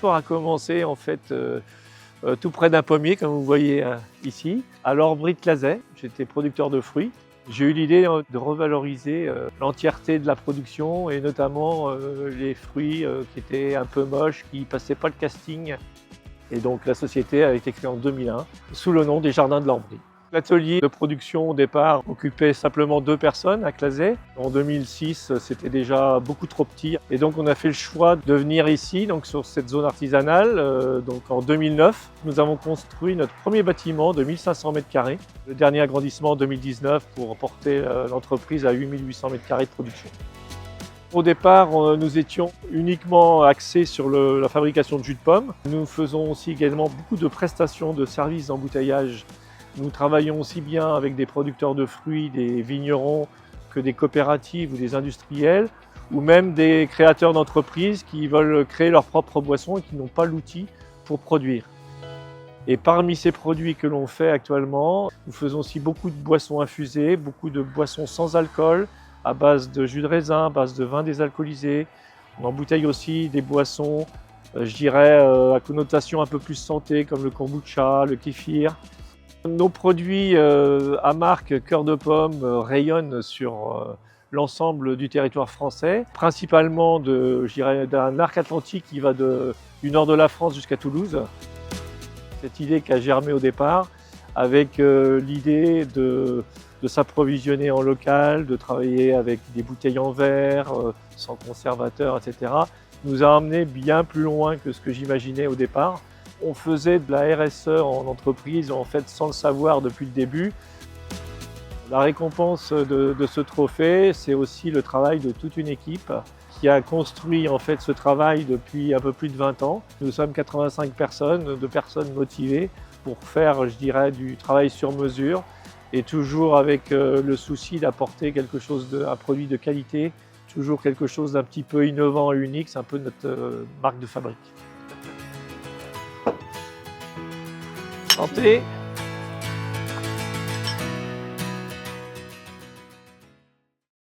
histoire a commencé en fait tout près d'un pommier, comme vous voyez ici, à l'Orbry-de-Clazet. J'étais producteur de fruits. J'ai eu l'idée de revaloriser l'entièreté de la production et notamment les fruits qui étaient un peu moches, qui ne passaient pas le casting. Et donc la société a été créée en 2001 sous le nom des Jardins de l'Orbry. L'atelier de production au départ occupait simplement 2 personnes à Clazet. En 2006, c'était déjà beaucoup trop petit. Et donc on a fait le choix de venir ici, donc sur cette zone artisanale. Donc en 2009, nous avons construit notre premier bâtiment de 1500 m². Le dernier agrandissement en 2019 pour porter l'entreprise à 8800 m² de production. Au départ, nous étions uniquement axés sur la fabrication de jus de pomme. Nous faisons aussi également beaucoup de prestations de services d'embouteillage. Nous travaillons aussi bien avec des producteurs de fruits, des vignerons, que des coopératives ou des industriels, ou même des créateurs d'entreprises qui veulent créer leurs propres boissons et qui n'ont pas l'outil pour produire. Et parmi ces produits que l'on fait actuellement, nous faisons aussi beaucoup de boissons infusées, beaucoup de boissons sans alcool, à base de jus de raisin, à base de vin désalcoolisé. On embouteille aussi des boissons, je dirais, à connotation un peu plus santé, comme le kombucha, le kéfir. Nos produits à marque Cœur de Pomme rayonnent sur l'ensemble du territoire français, principalement d'un arc atlantique qui va du nord de la France jusqu'à Toulouse. Cette idée qui a germé au départ avec l'idée de s'approvisionner en local, de travailler avec des bouteilles en verre, sans conservateur, etc., nous a amené bien plus loin que ce que j'imaginais au départ. On faisait de la RSE en entreprise, en fait, sans le savoir depuis le début. La récompense de ce trophée, c'est aussi le travail de toute une équipe qui a construit en fait ce travail depuis un peu plus de 20 ans. Nous sommes 85 personnes, de personnes motivées pour faire, je dirais, du travail sur mesure et toujours avec le souci d'apporter quelque chose, un produit de qualité, toujours quelque chose d'un petit peu innovant et unique. C'est un peu notre marque de fabrique. Santé!